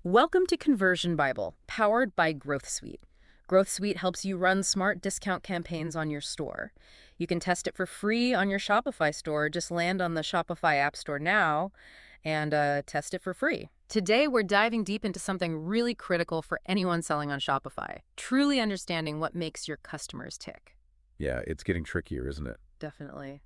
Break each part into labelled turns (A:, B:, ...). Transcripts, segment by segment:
A: Welcome to Conversion Bible, powered by Growth Suite. Growth Suite helps you run smart discount campaigns on your store. You can test it for free on your Shopify store. Just land on the Shopify App Store now and test it for free. Today, we're diving deep into something really critical for anyone selling on Shopify, truly understanding what makes your customers tick.
B: Yeah, it's getting trickier, isn't it?
A: Definitely.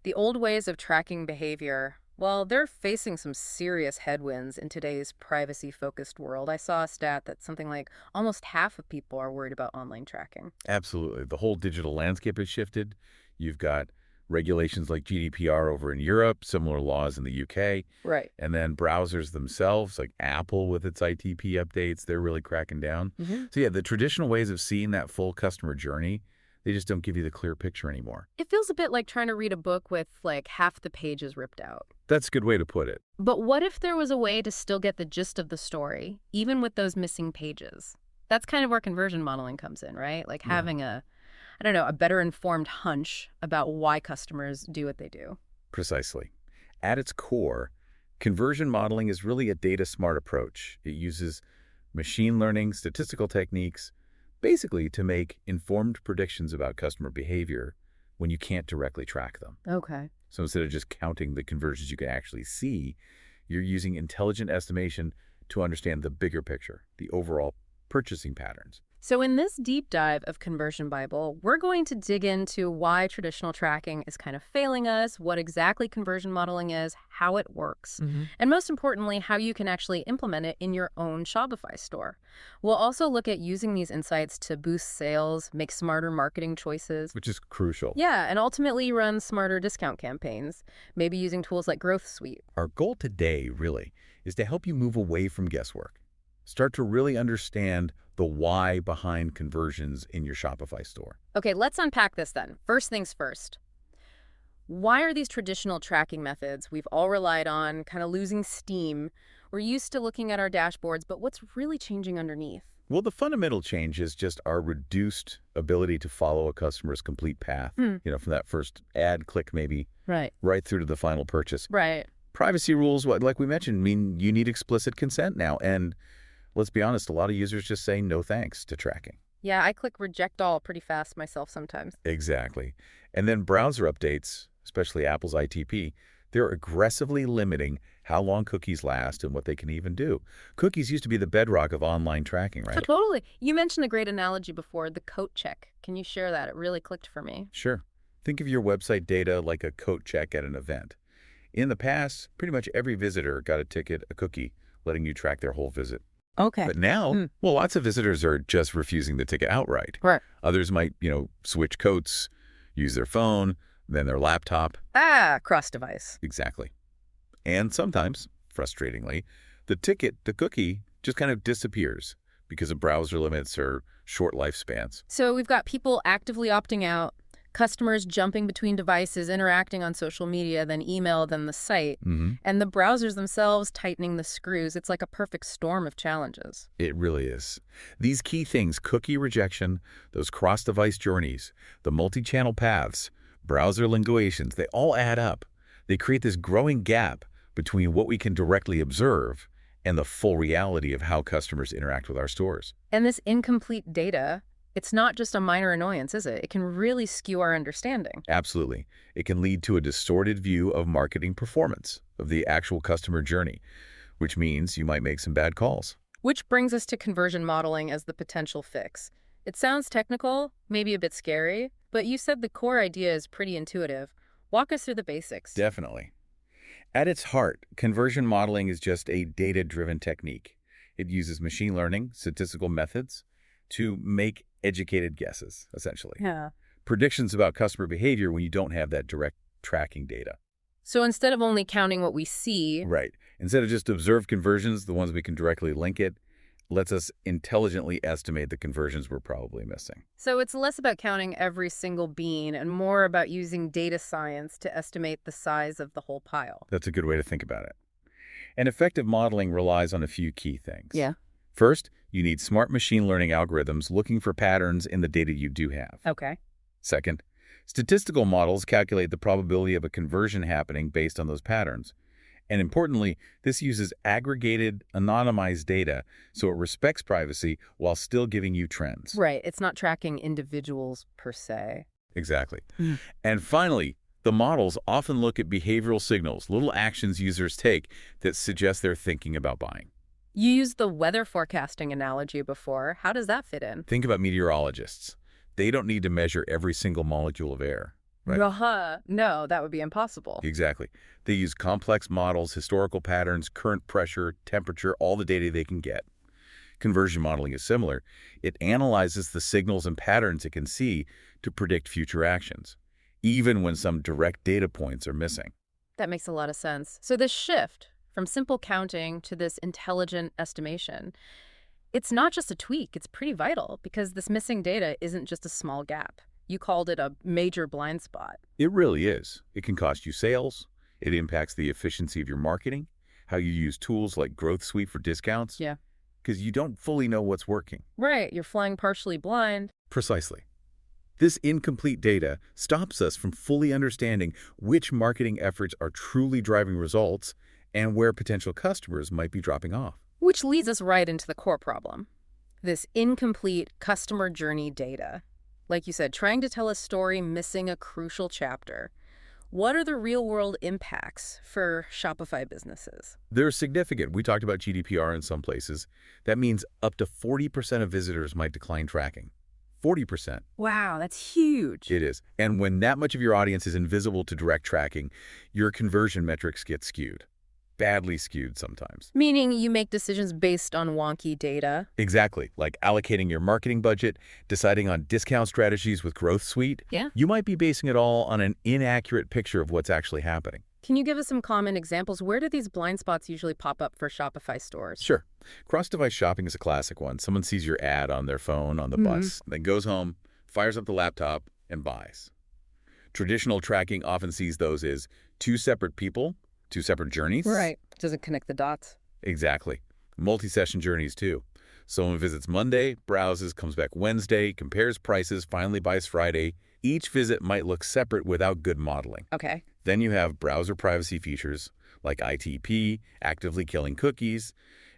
A: The old ways of tracking behavior, well, they're facing some serious headwinds in today's privacy-focused world. I saw a stat that something like almost half of people are worried about online tracking.
B: Absolutely. The whole digital landscape has shifted. You've got regulations like GDPR over in Europe, similar laws in the UK,
A: Right.
B: and then browsers themselves, like Apple with its ITP updates, they're really cracking down. So yeah, the traditional ways of seeing that full customer journey, they just don't give you the clear picture anymore.
A: It feels a bit like trying to read a book with like half the pages ripped out.
B: That's a good way to put it.
A: But what if there was a way to still get the gist of the story, even with those missing pages? That's kind of where conversion modeling comes in, right? Like
B: Yeah.
A: having a better informed hunch about why customers do what they do.
B: Precisely. At its core, conversion modeling is really a data-smart approach. It uses machine learning, statistical techniques, basically to make informed predictions about customer behavior when you can't directly track them.
A: Okay.
B: So instead of just counting the conversions you can actually see, you're using intelligent estimation to understand the bigger picture, the overall purchasing patterns.
A: So in this deep dive of Conversion Bible, we're going to dig into why traditional tracking is kind of failing us, what exactly conversion modeling is, how it works, and most importantly, how you can actually implement it in your own Shopify store. We'll also look at using these insights to boost sales, make smarter marketing choices.
B: Which is crucial.
A: Yeah, and ultimately run smarter discount campaigns, maybe using tools like Growth Suite.
B: Our goal today, really, is to help you move away from guesswork. Start to really understand the why behind conversions in your Shopify store.
A: Okay, let's unpack this then. First things first. Why are these traditional tracking methods we've all relied on kind of losing steam? We're used to looking at our dashboards, but what's really changing underneath?
B: Well, the fundamental change is just our reduced ability to follow a customer's complete path, from that first ad click maybe
A: Right.
B: right through to the final purchase.
A: Right.
B: Privacy rules, like we mentioned, mean you need explicit consent now. And let's be honest, a lot of users just say no thanks to tracking.
A: Yeah, I click reject all pretty fast myself sometimes.
B: Exactly. And then browser updates, especially Apple's ITP, they're aggressively limiting how long cookies last and what they can even do. Cookies used to be the bedrock of online tracking, right?
A: Totally. You mentioned a great analogy before, the coat check. Can you share that? It really clicked for me.
B: Sure. Think of your website data like a coat check at an event. In the past, pretty much every visitor got a ticket, a cookie, letting you track their whole visit.
A: Okay.
B: But now, well, lots of visitors are just refusing the ticket outright.
A: Right.
B: Others might, switch coats, use their phone, then their laptop.
A: Cross-device.
B: Exactly. And sometimes, frustratingly, the cookie, just kind of disappears because of browser limits or short lifespans.
A: So we've got people actively opting out, customers jumping between devices, interacting on social media, then email, then the site, and the browsers themselves tightening the screws. It's like a perfect storm of challenges.
B: It really is. These key things, cookie rejection, those cross-device journeys, the multi-channel paths, browser linguations, they all add up. They create this growing gap between what we can directly observe and the full reality of how customers interact with our stores.
A: And this incomplete data, it's not just a minor annoyance, is it? It can really skew our understanding.
B: Absolutely. It can lead to a distorted view of marketing performance, of the actual customer journey, which means you might make some bad calls.
A: Which brings us to conversion modeling as the potential fix. It sounds technical, maybe a bit scary, but you said the core idea is pretty intuitive. Walk us through the basics.
B: Definitely. At its heart, conversion modeling is just a data-driven technique. It uses machine learning, statistical methods, to make educated guesses, essentially.
A: Yeah.
B: Predictions about customer behavior when you don't have that direct tracking data.
A: So instead of only counting what we see,
B: Right. Instead of just observed conversions, the ones we can directly link it, lets us intelligently estimate the conversions we're probably missing.
A: so it's less about counting every single bean and more about using data science to estimate the size of the whole pile.
B: That's a good way to think about it. And effective modeling relies on a few key things.
A: Yeah.
B: First, you need smart machine learning algorithms looking for patterns in the data you do have.
A: Okay.
B: Second, statistical models calculate the probability of a conversion happening based on those patterns. And importantly, this uses aggregated, anonymized data, so it respects privacy while still giving you trends.
A: Right. It's not tracking individuals per se.
B: Exactly. And finally, the models often look at behavioral signals, little actions users take that suggest they're thinking about buying.
A: You used the weather forecasting analogy before. How does that fit in?
B: Think about meteorologists. They don't need to measure every single molecule of air, right?
A: No, that would be impossible.
B: Exactly. They use complex models, historical patterns, current pressure, temperature, all the data they can get. Conversion modeling is similar. It analyzes the signals and patterns it can see to predict future actions, even when some direct data points are missing.
A: That makes a lot of sense. So this shift from simple counting to this intelligent estimation, it's not just a tweak, it's pretty vital because this missing data isn't just a small gap. You called it a major blind spot.
B: It really is. It can cost you sales. It impacts the efficiency of your marketing, how you use tools like Growth Suite for discounts.
A: Yeah.
B: Because you don't fully know what's working.
A: Right, you're flying partially blind.
B: Precisely. This incomplete data stops us from fully understanding which marketing efforts are truly driving results and where potential customers might be dropping off.
A: Which leads us right into the core problem. This incomplete customer journey data. Like you said, trying to tell a story missing a crucial chapter. What are the real-world impacts for Shopify businesses?
B: They're significant. We talked about GDPR in some places. That means up to 40% of visitors might decline tracking. 40%.
A: Wow, that's huge.
B: It is. And when that much of your audience is invisible to direct tracking, your conversion metrics get skewed. Badly skewed sometimes.
A: Meaning you make decisions based on wonky data.
B: Exactly. Like allocating your marketing budget, deciding on discount strategies with Growth Suite.
A: Yeah.
B: You might be basing it all on an inaccurate picture of what's actually happening.
A: Can you give us some common examples? Where do these blind spots usually pop up for Shopify stores?
B: Sure. Cross-device shopping is a classic one. Someone sees your ad on their phone, on the bus, then goes home, fires up the laptop, and buys. Traditional tracking often sees those as two separate people, two separate journeys.
A: Right. Doesn't connect the dots.
B: Exactly. Multi-session journeys, too. Someone visits Monday, browses, comes back Wednesday, compares prices, finally buys Friday. Each visit might look separate without good modeling.
A: Okay.
B: Then you have browser privacy features like ITP, actively killing cookies,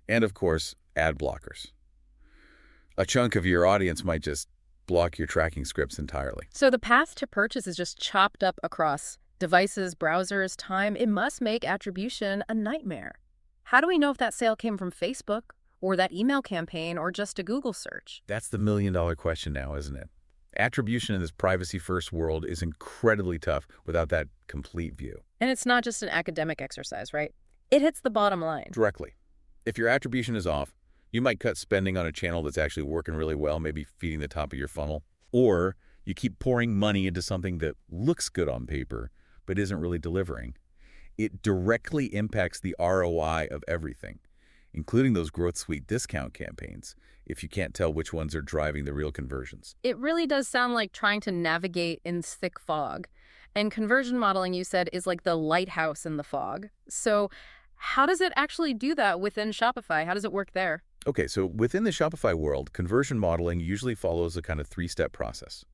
B: and of course, ad blockers. A chunk of your audience might just block your tracking scripts entirely.
A: So the path to purchase is just chopped up across devices, browsers, time. It must make attribution a nightmare. How do we know if that sale came from Facebook or that email campaign or just a Google search?
B: That's the million-dollar question now, isn't it? Attribution in this privacy-first world is incredibly tough without that complete view.
A: And it's not just an academic exercise, right? It hits the bottom line.
B: Directly. If your attribution is off, you might cut spending on a channel that's actually working really well, maybe feeding the top of your funnel. Or you keep pouring money into something that looks good on paper, but isn't really delivering. It directly impacts the ROI of everything, including those Growth Suite discount campaigns, if you can't tell which ones are driving the real conversions.
A: It really does sound like trying to navigate in thick fog. And conversion modeling, you said, is like the lighthouse in the fog. So how does it actually do that within Shopify? How does it work there?
B: Okay, so within the Shopify world, conversion modeling usually follows a kind of three-step process.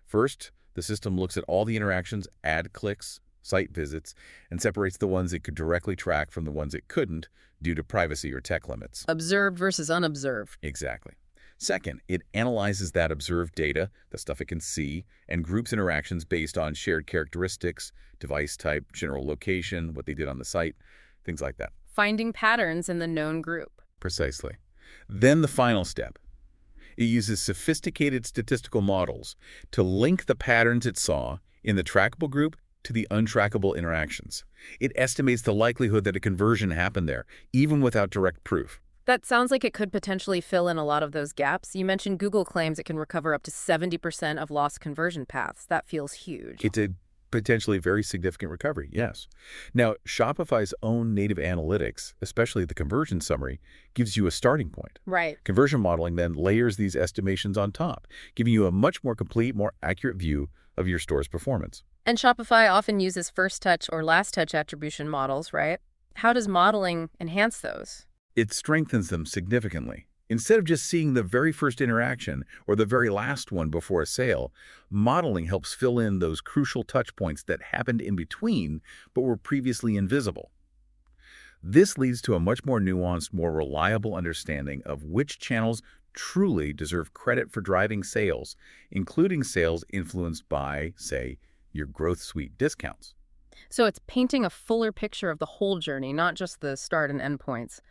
B: First, the system looks at all the interactions, ad clicks, site visits, and separates the ones it could directly track from the ones it couldn't due to privacy or tech limits.
A: Observed versus unobserved.
B: Exactly. Second, it analyzes that observed data, the stuff it can see, and groups interactions based on shared characteristics, device type, general location, what they did on the site, things like that.
A: Finding patterns in the known group.
B: Precisely. Then the final step. It uses sophisticated statistical models to link the patterns it saw in the trackable group to the untrackable interactions. It estimates the likelihood that a conversion happened there, even without direct proof.
A: That sounds like it could potentially fill in a lot of those gaps. You mentioned Google claims it can recover up to 70% of lost conversion paths. That feels huge.
B: It's a potentially very significant recovery, yes. Now, Shopify's own native analytics, especially the conversion summary, gives you a starting point.
A: Right.
B: Conversion modeling then layers these estimations on top, giving you a much more complete, more accurate view of your store's performance.
A: And Shopify often uses first touch or last touch attribution models, right? How does modeling enhance those?
B: It strengthens them significantly. Instead of just seeing the very first interaction or the very last one before a sale, modeling helps fill in those crucial touch points that happened in between but were previously invisible. This leads to a much more nuanced, more reliable understanding of which channels truly deserve credit for driving sales, including sales influenced by, say, your growth suite discounts.
A: So it's painting a fuller picture of the whole journey, not just the start and end points.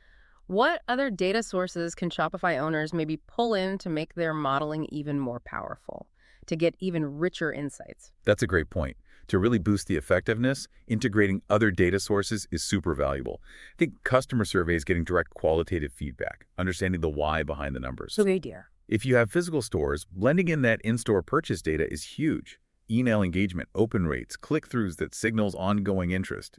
A: What other data sources can Shopify owners maybe pull in to make their modeling even more powerful, to get even richer insights?
B: That's a great point. To really boost the effectiveness, integrating other data sources is super valuable. I think customer surveys getting direct qualitative feedback, understanding the why behind the numbers.
A: Good idea.
B: If you have physical stores, blending in that in-store purchase data is huge. Email engagement, open rates, click-throughs that signals ongoing interest.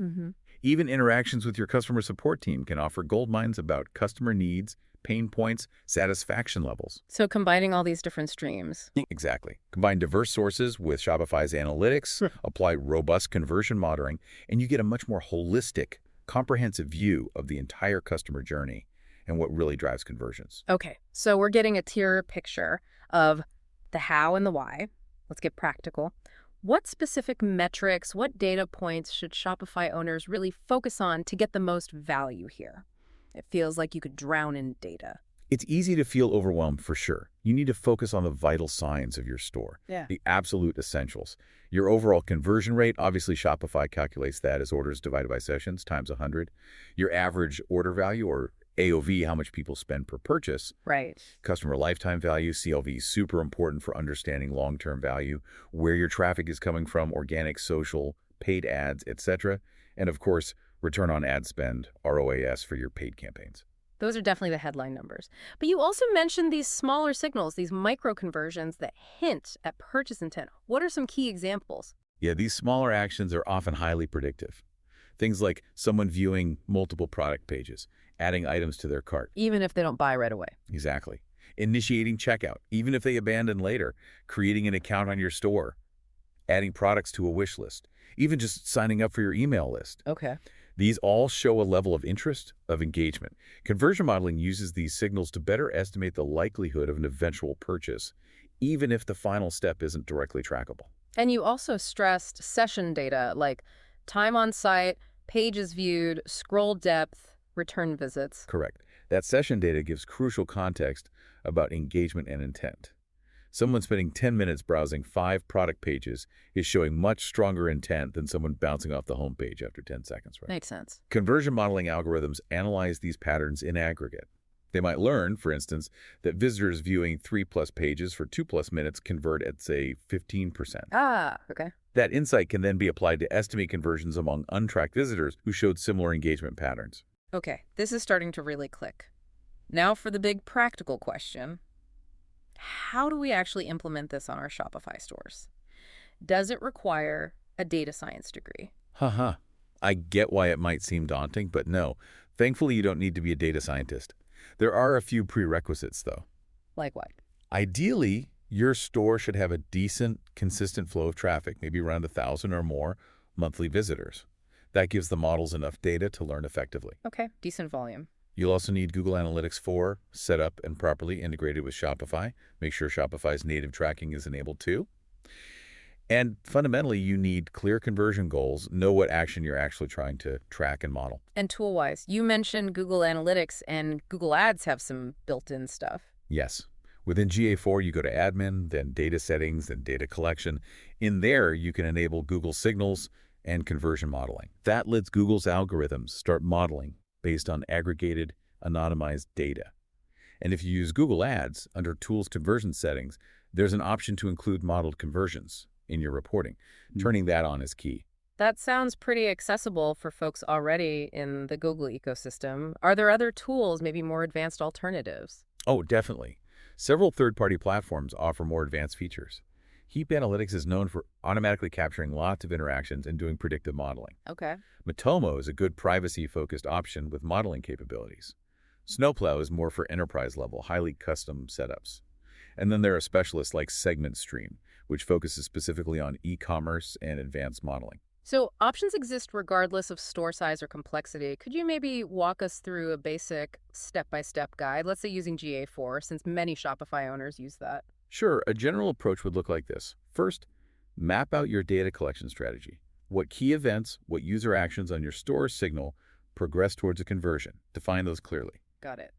B: Even interactions with your customer support team can offer gold mines about customer needs, pain points, satisfaction levels.
A: So combining all these different streams.
B: Exactly. Combine diverse sources with Shopify's analytics, apply robust conversion monitoring, and you get a much more holistic, comprehensive view of the entire customer journey and what really drives conversions.
A: Okay, so we're getting a clearer picture of the how and the why. Let's get practical. What specific metrics, what data points should Shopify owners really focus on to get the most value here? It feels like you could drown in data.
B: It's easy to feel overwhelmed for sure. You need to focus on the vital signs of your store, the absolute essentials. Your overall conversion rate, obviously Shopify calculates that as orders divided by sessions times 100. Your average order value, or AOV, how much people spend per purchase.
A: Right.
B: Customer lifetime value, CLV, is super important for understanding long-term value, where your traffic is coming from, organic, social, paid ads, etc. And of course, return on ad spend, ROAS, for your paid campaigns.
A: Those are definitely the headline numbers. But you also mentioned these smaller signals, these micro conversions that hint at purchase intent. What are some key examples?
B: Yeah, these smaller actions are often highly predictive. Things like someone viewing multiple product pages, adding items to their cart.
A: Even if they don't buy right away.
B: Exactly. Initiating checkout, even if they abandon later, creating an account on your store, adding products to a wish list, even just signing up for your email list.
A: Okay.
B: These all show a level of interest, of engagement. Conversion modeling uses these signals to better estimate the likelihood of an eventual purchase, even if the final step isn't directly trackable.
A: And you also stressed session data like time on site, pages viewed, scroll depth, return visits.
B: Correct. That session data gives crucial context about engagement and intent. Someone spending 10 minutes browsing 5 product pages is showing much stronger intent than someone bouncing off the homepage after 10 seconds, right?
A: Makes sense.
B: Conversion modeling algorithms analyze these patterns in aggregate. They might learn, for instance, that visitors viewing 3+ pages for 2+ minutes convert at, say, 15%.
A: Ah, okay.
B: That insight can then be applied to estimate conversions among untracked visitors who showed similar engagement patterns.
A: Okay, this is starting to really click. Now for the big practical question. How do we actually implement this on our Shopify stores? Does it require a data science degree?
B: Haha. I get why it might seem daunting, but no. Thankfully, you don't need to be a data scientist. There are a few prerequisites, though.
A: Like what?
B: Ideally, your store should have a decent, consistent flow of traffic, maybe around 1,000 or more monthly visitors. That gives the models enough data to learn effectively.
A: Okay, decent volume.
B: You'll also need Google Analytics 4 set up and properly integrated with Shopify. Make sure Shopify's native tracking is enabled too. And fundamentally, you need clear conversion goals, know what action you're actually trying to track and model.
A: And tool-wise, you mentioned Google Analytics and Google Ads have some built-in stuff.
B: Yes. Within GA4, you go to admin, then data settings, then data collection. In there, you can enable Google Signals and conversion modeling. That lets Google's algorithms start modeling based on aggregated, anonymized data. And if you use Google Ads under Tools Conversion Settings, there's an option to include modeled conversions in your reporting. Turning that on is key.
A: That sounds pretty accessible for folks already in the Google ecosystem. Are there other tools, maybe more advanced alternatives?
B: Oh, definitely. Several third-party platforms offer more advanced features. Heap Analytics is known for automatically capturing lots of interactions and doing predictive modeling.
A: Okay.
B: Matomo is a good privacy-focused option with modeling capabilities. Snowplow is more for enterprise-level, highly custom setups. And then there are specialists like Segment Stream, which focuses specifically on e-commerce and advanced modeling.
A: So options exist regardless of store size or complexity. Could you maybe walk us through a basic step-by-step guide, let's say using GA4, since many Shopify owners use that?
B: Sure, a general approach would look like this. First, map out your data collection strategy. What key events, what user actions on your store signal progress towards a conversion. Define those clearly.
A: Got it.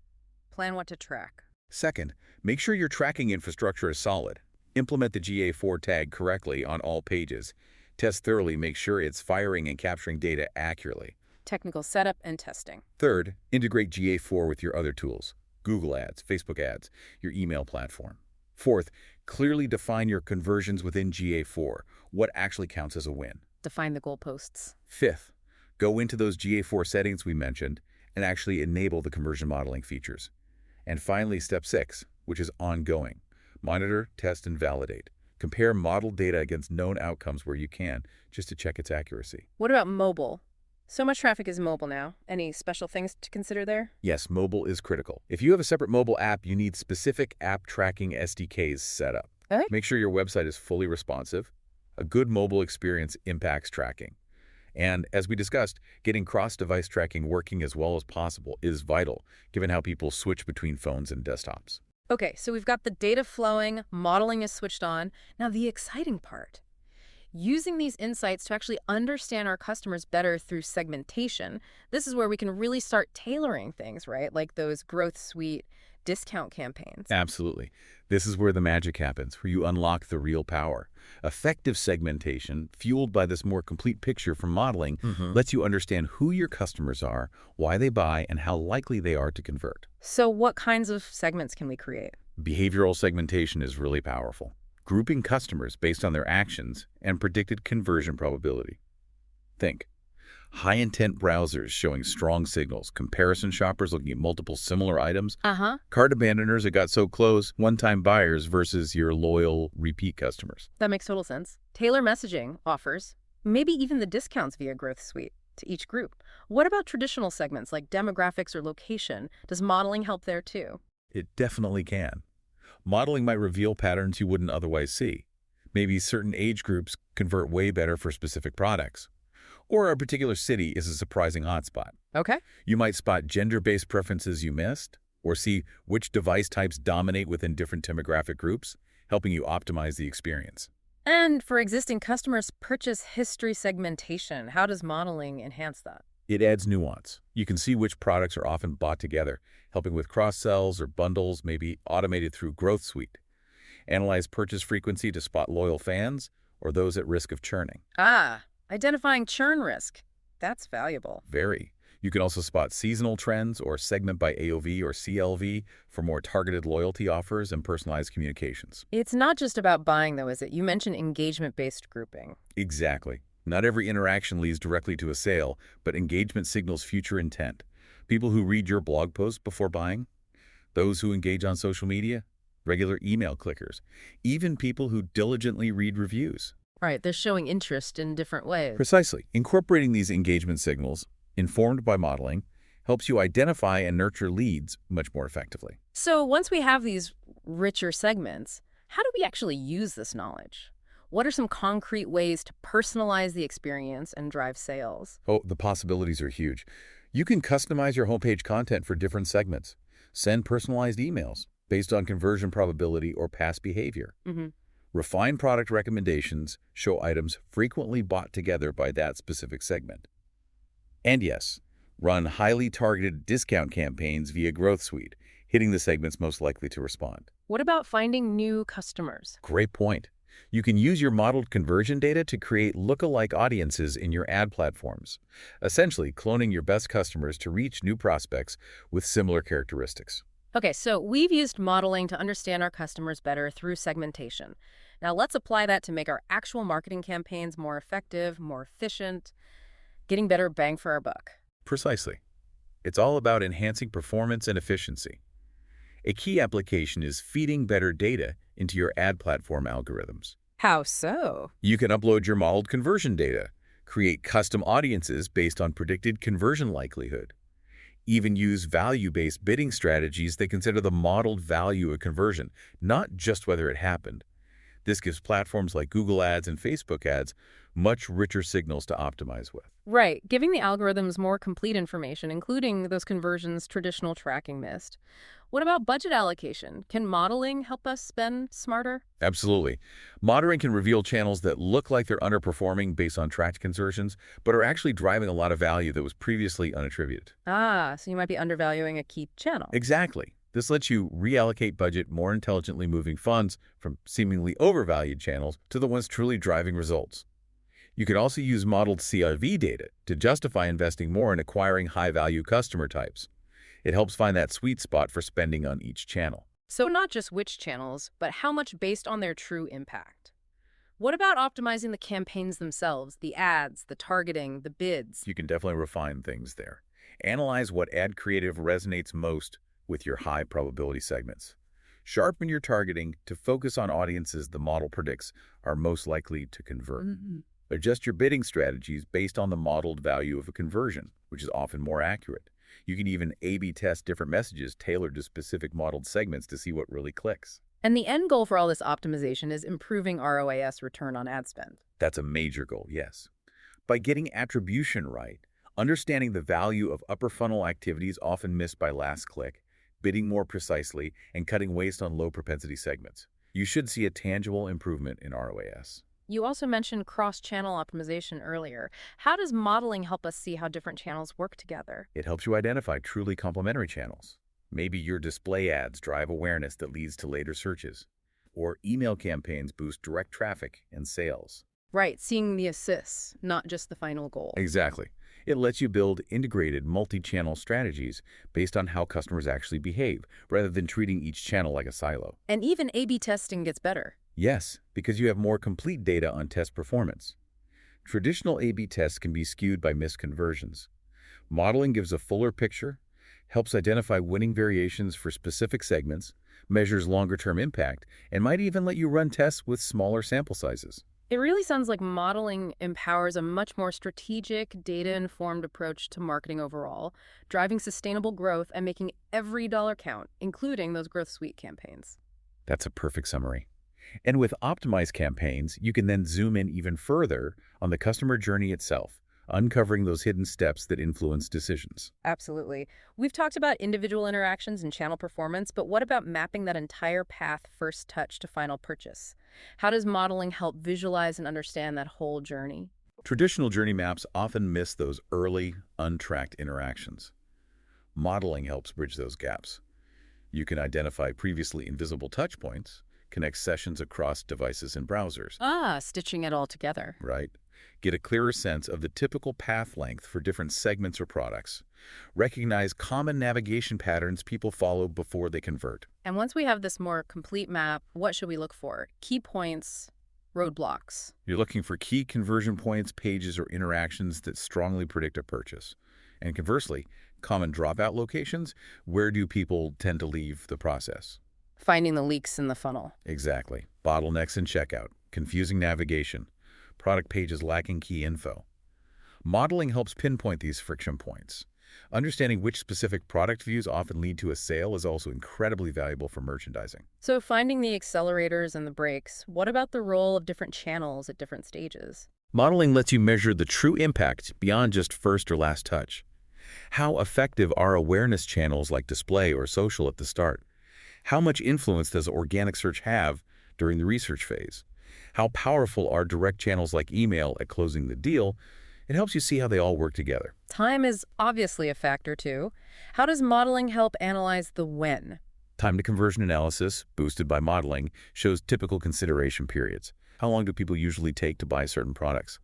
A: Plan what to track.
B: Second, make sure your tracking infrastructure is solid. Implement the GA4 tag correctly on all pages. Test thoroughly, make sure it's firing and capturing data accurately.
A: Technical setup and testing.
B: Third, integrate GA4 with your other tools, Google Ads, Facebook Ads, your email platform. Fourth, clearly define your conversions within GA4, what actually counts as a win.
A: Define the goalposts.
B: Fifth, go into those GA4 settings we mentioned and actually enable the conversion modeling features. And finally, step 6, which is ongoing. Monitor, test, and validate. Compare model data against known outcomes where you can, just to check its accuracy.
A: What about mobile? So much traffic is mobile now. Any special things to consider there?
B: Yes, mobile is critical. If you have a separate mobile app, you need specific app tracking SDKs set up.
A: Okay.
B: Make sure your website is fully responsive. A good mobile experience impacts tracking. And as we discussed, getting cross-device tracking working as well as possible is vital, given how people switch between phones and desktops.
A: Okay, so we've got the data flowing, modeling is switched on. Now the exciting part. Using these insights to actually understand our customers better through segmentation, this is where we can really start tailoring things, right? Like those growth suite discount campaigns.
B: Absolutely. This is where the magic happens, where you unlock the real power. Effective segmentation, fueled by this more complete picture from modeling, lets you understand who your customers are, why they buy, and how likely they are to convert.
A: So what kinds of segments can we create?
B: Behavioral segmentation is really powerful, grouping customers based on their actions and predicted conversion probability. Think. High-intent browsers showing strong signals, comparison shoppers looking at multiple similar items, cart abandoners that got so close, one-time buyers versus your loyal repeat customers.
A: That makes total sense. Tailor messaging, offers, maybe even the discounts via Growth Suite to each group. What about traditional segments like demographics or location? Does modeling help there too?
B: It definitely can. Modeling might reveal patterns you wouldn't otherwise see. Maybe certain age groups convert way better for specific products. Or a particular city is a surprising hotspot.
A: Okay.
B: You might spot gender-based preferences you missed, or see which device types dominate within different demographic groups, helping you optimize the experience.
A: And for existing customers, purchase history segmentation. How does modeling enhance that?
B: It adds nuance. You can see which products are often bought together, helping with cross-sells or bundles, maybe automated through Growth Suite. Analyze purchase frequency to spot loyal fans or those at risk of churning.
A: Identifying churn risk. That's valuable.
B: Very. You can also spot seasonal trends or segment by AOV or CLV for more targeted loyalty offers and personalized communications.
A: It's not just about buying, though, is it? You mentioned engagement-based grouping.
B: Exactly. Not every interaction leads directly to a sale, but engagement signals future intent. People who read your blog post before buying, those who engage on social media, regular email clickers, even people who diligently read reviews.
A: Right, they're showing interest in different ways.
B: Precisely. Incorporating these engagement signals, informed by modeling, helps you identify and nurture leads much more effectively.
A: So once we have these richer segments, how do we actually use this knowledge? What are some concrete ways to personalize the experience and drive sales?
B: Oh, the possibilities are huge. You can customize your homepage content for different segments. Send personalized emails based on conversion probability or past behavior. Refine product recommendations, show items frequently bought together by that specific segment. And yes, run highly targeted discount campaigns via Growth Suite, hitting the segments most likely to respond.
A: What about finding new customers?
B: Great point. You can use your modeled conversion data to create lookalike audiences in your ad platforms, essentially cloning your best customers to reach new prospects with similar characteristics.
A: Okay, so we've used modeling to understand our customers better through segmentation. Now let's apply that to make our actual marketing campaigns more effective, more efficient, getting better bang for our buck.
B: Precisely. It's all about enhancing performance and efficiency. A key application is feeding better data into your ad platform algorithms.
A: How so?
B: You can upload your modeled conversion data, create custom audiences based on predicted conversion likelihood, even use value-based bidding strategies that consider the modeled value of conversion, not just whether it happened. This gives platforms like Google Ads and Facebook Ads much richer signals to optimize with.
A: Right, giving the algorithms more complete information, including those conversions traditional tracking missed. What about budget allocation? Can modeling help us spend smarter?
B: Absolutely. Monitoring can reveal channels that look like they're underperforming based on tracked conversions, but are actually driving a lot of value that was previously unattributed.
A: Ah, so you might be undervaluing a key channel.
B: Exactly. This lets you reallocate budget more intelligently, moving funds from seemingly overvalued channels to the ones truly driving results. You can also use modeled CRV data to justify investing more in acquiring high-value customer types. It helps find that sweet spot for spending on each channel.
A: So not just which channels, but how much based on their true impact. What about optimizing the campaigns themselves, the ads, the targeting, the bids?
B: You can definitely refine things there. Analyze what ad creative resonates most with your high-probability segments. Sharpen your targeting to focus on audiences the model predicts are most likely to convert. Adjust your bidding strategies based on the modeled value of a conversion, which is often more accurate. You can even A/B test different messages tailored to specific modeled segments to see what really clicks.
A: And the end goal for all this optimization is improving ROAS, return on ad spend.
B: That's a major goal, yes. By getting attribution right, understanding the value of upper funnel activities often missed by last click, bidding more precisely, and cutting waste on low propensity segments, you should see a tangible improvement in ROAS.
A: You also mentioned cross-channel optimization earlier. How does modeling help us see how different channels work together?
B: It helps you identify truly complementary channels. Maybe your display ads drive awareness that leads to later searches, or email campaigns boost direct traffic and sales.
A: Right, seeing the assists, not just the final goal.
B: Exactly. It lets you build integrated multi-channel strategies based on how customers actually behave, rather than treating each channel like a silo.
A: And even A/B testing gets better.
B: Yes, because you have more complete data on test performance. Traditional A/B tests can be skewed by missed conversions. Modeling gives a fuller picture, helps identify winning variations for specific segments, measures longer-term impact, and might even let you run tests with smaller sample sizes.
A: It really sounds like modeling empowers a much more strategic, data-informed approach to marketing overall, driving sustainable growth and making every dollar count, including those Growth Suite campaigns.
B: That's a perfect summary. And with optimized campaigns, you can then zoom in even further on the customer journey itself, uncovering those hidden steps that influence decisions.
A: Absolutely. We've talked about individual interactions and channel performance, but what about mapping that entire path first touch to final purchase? How does modeling help visualize and understand that whole journey?
B: Traditional journey maps often miss those early, untracked interactions. Modeling helps bridge those gaps. You can identify previously invisible touchpoints, connect sessions across devices and browsers,
A: Ah, stitching it all together.
B: right? Get a clearer sense of the typical path length for different segments or products. Recognize common navigation patterns people follow before they convert.
A: And once we have this more complete map, what should we look for? Key points, roadblocks.
B: You're looking for key conversion points, pages, or interactions that strongly predict a purchase. And conversely, common dropout locations, where do people tend to leave the process?
A: Finding the leaks in the funnel.
B: Exactly. Bottlenecks in checkout, confusing navigation, product pages lacking key info. Modeling helps pinpoint these friction points. Understanding which specific product views often lead to a sale is also incredibly valuable for merchandising.
A: So finding the accelerators and the brakes, what about the role of different channels at different stages?
B: Modeling lets you measure the true impact beyond just first or last touch. How effective are awareness channels like display or social at the start? How much influence does organic search have during the research phase? How powerful are direct channels like email at closing the deal? It helps you see how they all work together.
A: Time is obviously a factor too. How does modeling help analyze the when?
B: Time to conversion analysis, boosted by modeling, shows typical consideration periods. How long do people usually take to buy certain products?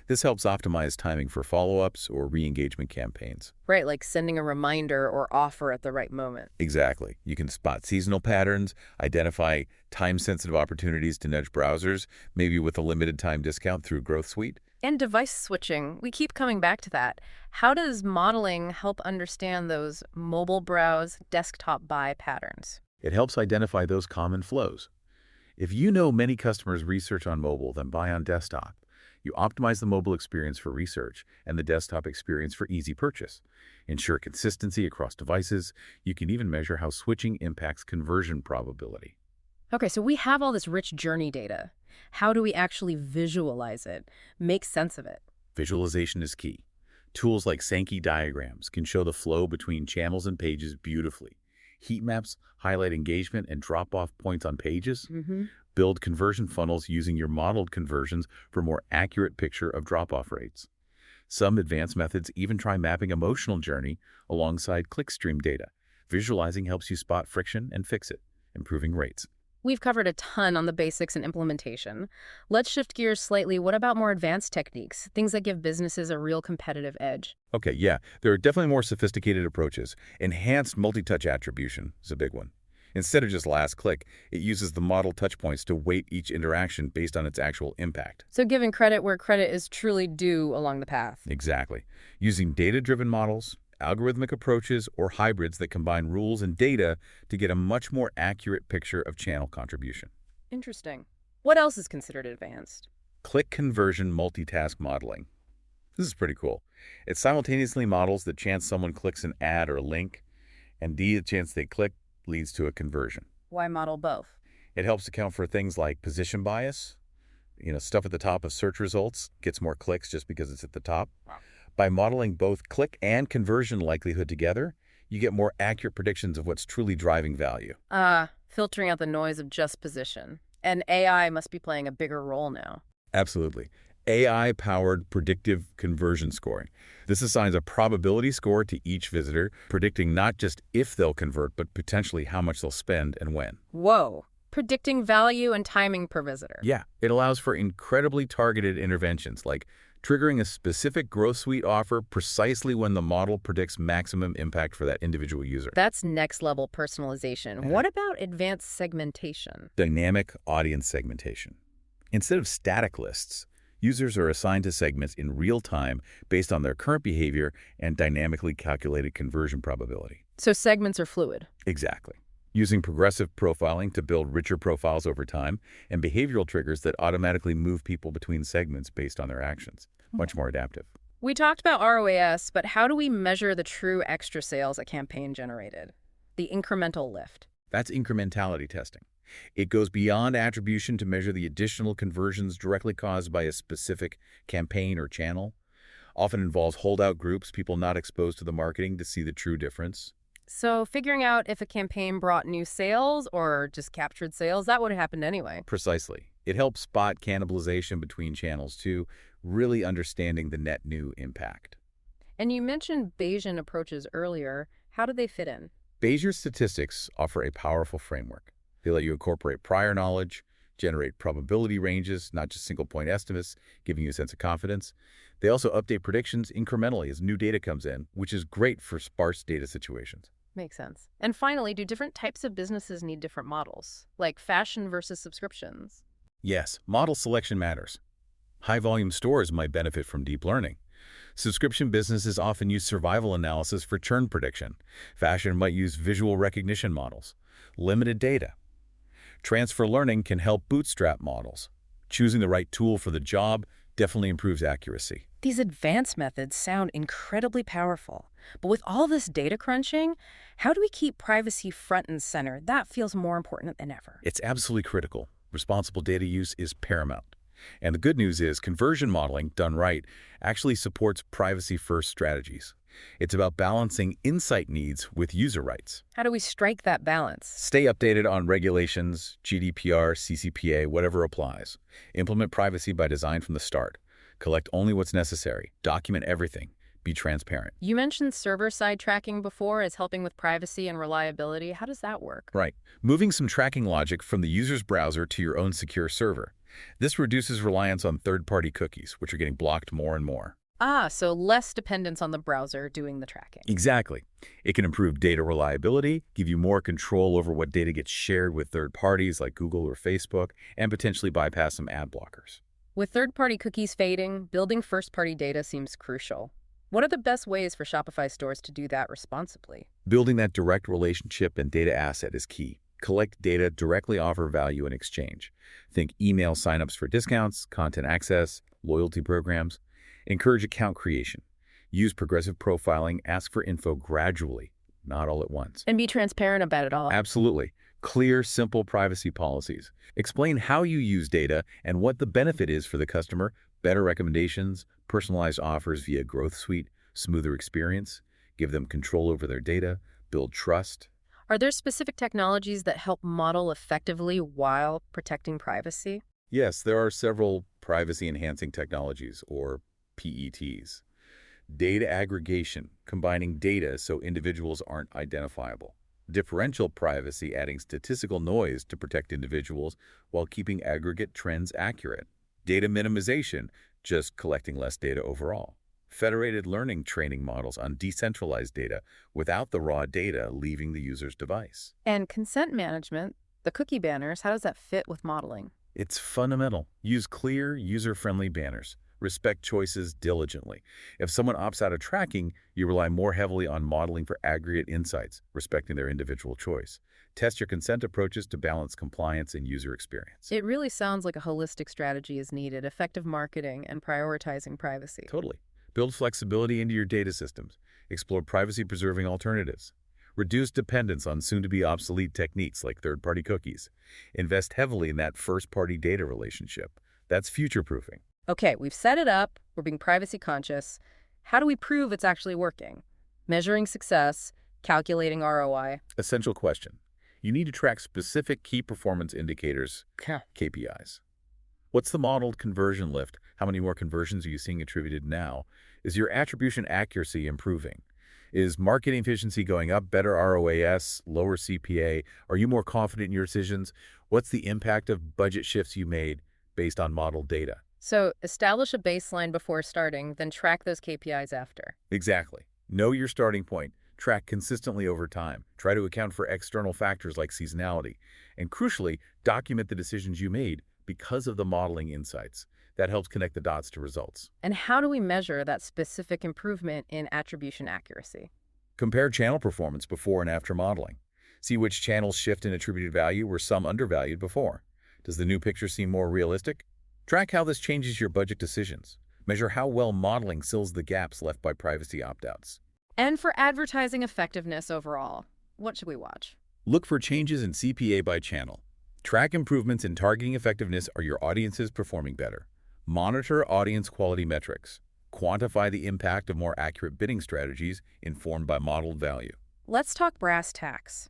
B: This helps optimize timing for follow-ups or re-engagement campaigns.
A: Right, like sending a reminder or offer at the right moment.
B: Exactly. You can spot seasonal patterns, identify time-sensitive opportunities to nudge browsers, maybe with a limited time discount through Growth Suite.
A: And device switching, we keep coming back to that. How does modeling help understand those mobile browse, desktop buy patterns?
B: It helps identify those common flows. If you know many customers research on mobile then buy on desktop, you optimize the mobile experience for research and the desktop experience for easy purchase. Ensure consistency across devices. You can even measure how switching impacts conversion probability.
A: Okay, so we have all this rich journey data. How do we actually visualize it, make sense of it?
B: Visualization is key. Tools like Sankey diagrams can show the flow between channels and pages beautifully. Heat maps highlight engagement and drop-off points on pages.
A: Mm-hmm.
B: Build conversion funnels using your modeled conversions for a more accurate picture of drop-off rates. Some advanced methods even try mapping emotional journey alongside clickstream data. Visualizing helps you spot friction and fix it, improving rates.
A: We've covered a ton on the basics and implementation. Let's shift gears slightly. What about more advanced techniques, things that give businesses a real competitive edge?
B: Okay, yeah, there are definitely more sophisticated approaches. Enhanced multi-touch attribution is a big one. Instead of just last click, it uses the model touchpoints to weight each interaction based on its actual impact.
A: So giving credit where credit is truly due along the path.
B: Exactly. Using data-driven models, algorithmic approaches, or hybrids that combine rules and data to get a much more accurate picture of channel contribution.
A: Interesting. What else is considered advanced?
B: Click conversion multitask modeling. This is pretty cool. It simultaneously models the chance someone clicks an ad or a link, and the chance they click leads to a conversion.
A: Why model both?
B: It helps account for things like position bias. Stuff at the top of search results gets more clicks just because it's at the top.
A: Wow.
B: By modeling both click and conversion likelihood together, you get more accurate predictions of what's truly driving value.
A: Filtering out the noise of just position. And AI must be playing a bigger role now.
B: Absolutely. AI-powered predictive conversion scoring. This assigns a probability score to each visitor, predicting not just if they'll convert, but potentially how much they'll spend and when.
A: Whoa. Predicting value and timing per visitor.
B: Yeah, it allows for incredibly targeted interventions, like triggering a specific Growth Suite offer precisely when the model predicts maximum impact for that individual user.
A: That's next-level personalization.
B: Yeah.
A: What about advanced segmentation?
B: Dynamic audience segmentation. Instead of static lists, users are assigned to segments in real time based on their current behavior and dynamically calculated conversion probability.
A: So segments are fluid.
B: Exactly. Using progressive profiling to build richer profiles over time, and behavioral triggers that automatically move people between segments based on their actions. Much more adaptive.
A: We talked about ROAS, but how do we measure the true extra sales a campaign generated? The incremental lift.
B: That's incrementality testing. It goes beyond attribution to measure the additional conversions directly caused by a specific campaign or channel. Often involves holdout groups, people not exposed to the marketing to see the true difference.
A: So figuring out if a campaign brought new sales or just captured sales, that would have happened anyway.
B: Precisely. It helps spot cannibalization between channels too, really understanding the net new impact.
A: And you mentioned Bayesian approaches earlier. How do they fit in?
B: Bayesian statistics offer a powerful framework. They let you incorporate prior knowledge, generate probability ranges, not just single-point estimates, giving you a sense of confidence. They also update predictions incrementally as new data comes in, which is great for sparse data situations.
A: Makes sense. And finally, do different types of businesses need different models, like fashion versus subscriptions?
B: Yes, model selection matters. High-volume stores might benefit from deep learning. Subscription businesses often use survival analysis for churn prediction. Fashion might use visual recognition models. Limited data. Transfer learning can help bootstrap models. Choosing the right tool for the job definitely improves accuracy.
A: These advanced methods sound incredibly powerful. But with all this data crunching, how do we keep privacy front and center? That feels more important than ever.
B: It's absolutely critical. Responsible data use is paramount. And the good news is conversion modeling, done right, actually supports privacy-first strategies. It's about balancing insight needs with user rights.
A: How do we strike that balance?
B: Stay updated on regulations, GDPR, CCPA, whatever applies. Implement privacy by design from the start. Collect only what's necessary. Document everything. Be transparent.
A: You mentioned server-side tracking before as helping with privacy and reliability. How does that work?
B: Right. Moving some tracking logic from the user's browser to your own secure server. This reduces reliance on third-party cookies, which are getting blocked more and more.
A: So less dependence on the browser doing the tracking.
B: Exactly. It can improve data reliability, give you more control over what data gets shared with third parties like Google or Facebook, and potentially bypass some ad blockers.
A: With third-party cookies fading, building first-party data seems crucial. What are the best ways for Shopify stores to do that responsibly?
B: Building that direct relationship and data asset is key. Collect data, directly offer value in exchange. Think email signups for discounts, content access, loyalty programs. Encourage account creation. Use progressive profiling. Ask for info gradually, not all at once.
A: And be transparent about it all.
B: Absolutely. Clear, simple privacy policies. Explain how you use data and what the benefit is for the customer. Better recommendations, personalized offers via Growth Suite, smoother experience, give them control over their data, build trust.
A: Are there specific technologies that help model effectively while protecting privacy?
B: Yes, there are several privacy-enhancing technologies, or PETs. Data aggregation, combining data so individuals aren't identifiable. Differential privacy, adding statistical noise to protect individuals while keeping aggregate trends accurate. Data minimization, just collecting less data overall. Federated learning training models on decentralized data without the raw data leaving the user's device.
A: And consent management, the cookie banners, how does that fit with modeling?
B: It's fundamental. Use clear, user-friendly banners. Respect choices diligently. If someone opts out of tracking, you rely more heavily on modeling for aggregate insights, respecting their individual choice. Test your consent approaches to balance compliance and user experience.
A: It really sounds like a holistic strategy is needed, effective marketing and prioritizing privacy.
B: Totally. Build flexibility into your data systems. Explore privacy-preserving alternatives. Reduce dependence on soon-to-be obsolete techniques like third-party cookies. Invest heavily in that first-party data relationship. That's future-proofing.
A: Okay, we've set it up, we're being privacy conscious. How do we prove it's actually working? Measuring success, calculating ROI.
B: Essential question. You need to track specific key performance indicators, KPIs. What's the modeled conversion lift? How many more conversions are you seeing attributed now? Is your attribution accuracy improving? Is marketing efficiency going up, better ROAS, lower CPA? Are you more confident in your decisions? What's the impact of budget shifts you made based on modeled data?
A: So establish a baseline before starting, then track those KPIs after.
B: Exactly. Know your starting point. Track consistently over time. Try to account for external factors like seasonality. And crucially, document the decisions you made because of the modeling insights. That helps connect the dots to results.
A: And how do we measure that specific improvement in attribution accuracy?
B: Compare channel performance before and after modeling. See which channels shift in attributed value were some undervalued before. Does the new picture seem more realistic? Track how this changes your budget decisions. Measure how well modeling fills the gaps left by privacy opt-outs.
A: And for advertising effectiveness overall, what should we watch?
B: Look for changes in CPA by channel. Track improvements in targeting effectiveness. Are your audiences performing better? Monitor audience quality metrics. Quantify the impact of more accurate bidding strategies informed by modeled value.
A: Let's talk brass tacks.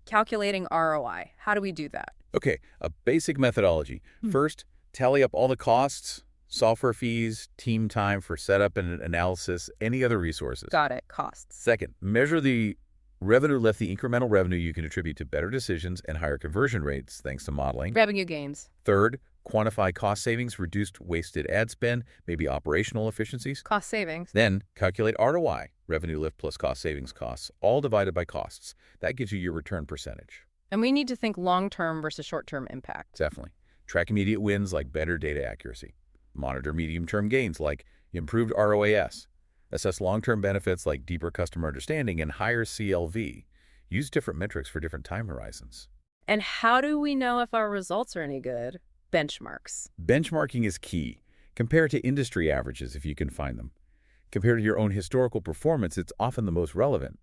A: Calculating ROI. How do we do that?
B: Okay, a basic methodology. First, tally up all the costs, software fees, team time for setup and analysis, any other resources.
A: Got it. Costs.
B: Second, measure the revenue lift, the incremental revenue you can attribute to better decisions and higher conversion rates thanks to modeling.
A: Revenue gains.
B: Third, quantify cost savings, reduced wasted ad spend, maybe operational efficiencies.
A: Cost savings.
B: Then calculate ROI, revenue lift plus cost savings costs, all divided by costs. That gives you your return percentage.
A: And we need to think long-term versus short-term impact.
B: Definitely. Track immediate wins like better data accuracy. Monitor medium-term gains like improved ROAS. Assess long-term benefits like deeper customer understanding and higher CLV. Use different metrics for different time horizons.
A: And how do we know if our results are any good? Benchmarks.
B: Benchmarking is key. Compare to industry averages if you can find them. Compare to your own historical performance, it's often the most relevant.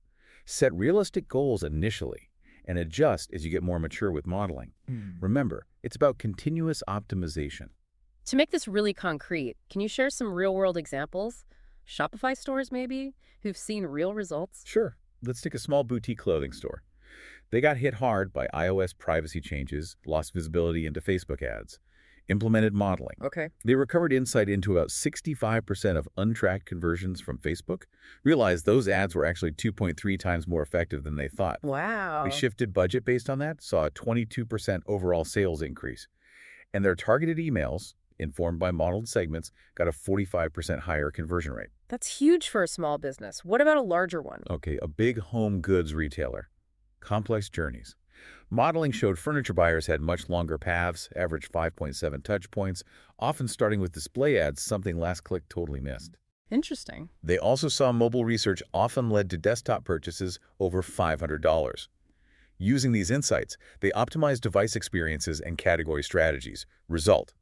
B: Set realistic goals initially and adjust as you get more mature with modeling. Remember, it's about continuous optimization.
A: To make this really concrete, can you share some real-world examples? Shopify stores, maybe, who've seen real results?
B: Sure. Let's take a small boutique clothing store. They got hit hard by iOS privacy changes, lost visibility into Facebook ads, implemented modeling.
A: Okay.
B: They recovered insight into about 65% of untracked conversions from Facebook, realized those ads were actually 2.3 times more effective than they thought.
A: Wow.
B: They shifted budget based on that, saw a 22% overall sales increase. And their targeted emails, informed by modeled segments, got a 45% higher conversion rate.
A: That's huge for a small business. What about a larger one?
B: Okay, a big home goods retailer. Complex journeys. Modeling showed furniture buyers had much longer paths, averaged 5.7 touch points, often starting with display ads, something last click totally missed.
A: Interesting.
B: They also saw mobile research often led to desktop purchases over $500. Using these insights, they optimized device experiences and category strategies. Result: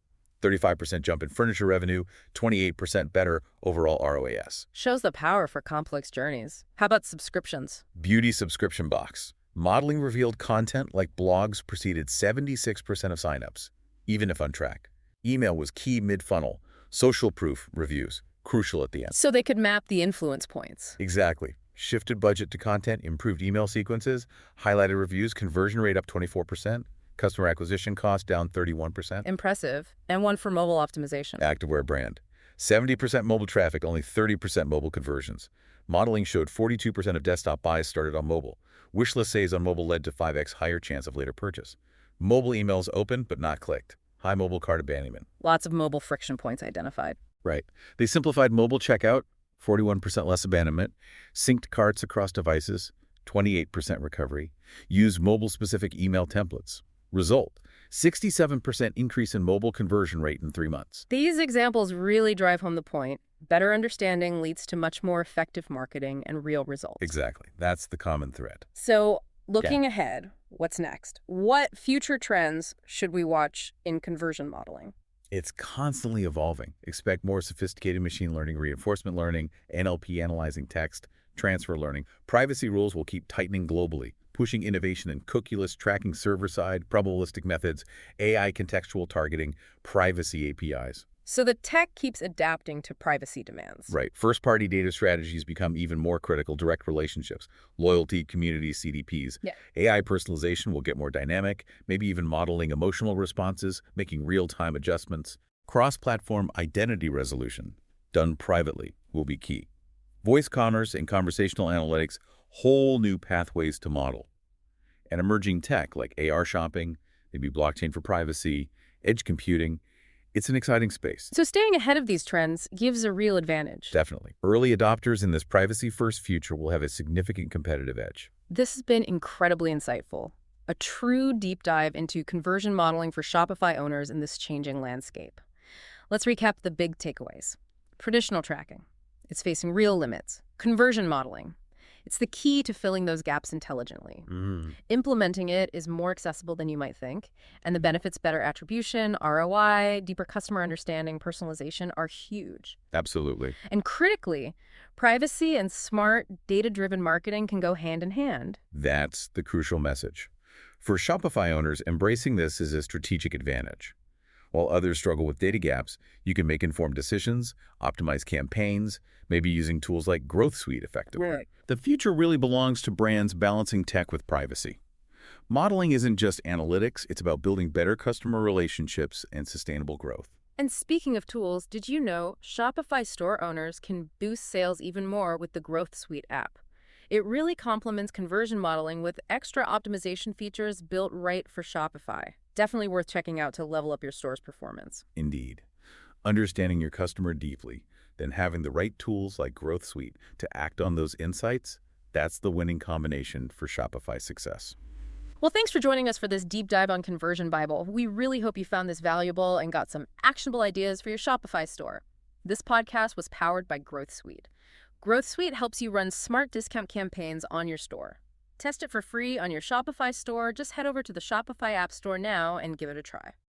B: 35% jump in furniture revenue, 28% better overall ROAS.
A: Shows the power for complex journeys. How about subscriptions?
B: Beauty subscription box. Modeling revealed content like blogs preceded 76% of signups, even if on track. Email was key mid-funnel. Social proof, reviews, crucial at the end.
A: So they could map the influence points.
B: Exactly. Shifted budget to content, improved email sequences, highlighted reviews, conversion rate up 24%, customer acquisition cost down 31%.
A: Impressive. And one for mobile optimization.
B: Activewear brand. 70% mobile traffic, only 30% mobile conversions. Modeling showed 42% of desktop buys started on mobile. Wishlist saves on mobile led to 5x higher chance of later purchase. Mobile emails opened but not clicked. High mobile cart abandonment.
A: Lots of mobile friction points identified.
B: Right. They simplified mobile checkout, 41% less abandonment, synced carts across devices, 28% recovery, used mobile-specific email templates. Result, 67% increase in mobile conversion rate in 3 months.
A: These examples really drive home the point. Better understanding leads to much more effective marketing and real results.
B: Exactly. That's the common thread.
A: So, looking ahead, what's next? What future trends should we watch in conversion modeling?
B: It's constantly evolving. Expect more sophisticated machine learning, reinforcement learning, NLP analyzing text, transfer learning. Privacy rules will keep tightening globally, pushing innovation in cookieless tracking server-side, probabilistic methods, AI contextual targeting, privacy APIs.
A: So the tech keeps adapting to privacy demands.
B: Right. First-party data strategies become even more critical. Direct relationships, loyalty, community, CDPs.
A: Yeah.
B: AI personalization will get more dynamic, maybe even modeling emotional responses, making real-time adjustments. Cross-platform identity resolution, done privately, will be key. Voice commerce and conversational analytics, whole new pathways to model. And emerging tech like AR shopping, maybe blockchain for privacy, edge computing. It's an exciting space.
A: So staying ahead of these trends gives a real advantage.
B: Definitely. Early adopters in this privacy-first future will have a significant competitive edge.
A: This has been incredibly insightful. A true deep dive into conversion modeling for Shopify owners in this changing landscape. Let's recap the big takeaways. Traditional tracking. It's facing real limits. Conversion modeling. It's the key to filling those gaps intelligently. Implementing it is more accessible than you might think, and the benefits, better attribution, ROI, deeper customer understanding, personalization are huge.
B: Absolutely.
A: And critically, privacy and smart, data-driven marketing can go hand in hand.
B: That's the crucial message. For Shopify owners, embracing this is a strategic advantage. While others struggle with data gaps, you can make informed decisions, optimize campaigns, maybe using tools like Growth Suite effectively.
A: Right.
B: The future really belongs to brands balancing tech with privacy. Modeling isn't just analytics, it's about building better customer relationships and sustainable growth.
A: And speaking of tools, did you know Shopify store owners can boost sales even more with the Growth Suite app? It really complements conversion modeling with extra optimization features built right for Shopify. Definitely worth checking out to level up your store's performance.
B: Indeed. Understanding your customer deeply, then having the right tools like Growth Suite to act on those insights, that's the winning combination for Shopify success.
A: Well, thanks for joining us for this deep dive on Conversion Bible. We really hope you found this valuable and got some actionable ideas for your Shopify store. This podcast was powered by Growth Suite. Growth Suite helps you run smart discount campaigns on your store. Test it for free on your Shopify store. Just head over to the Shopify App Store now and give it a try.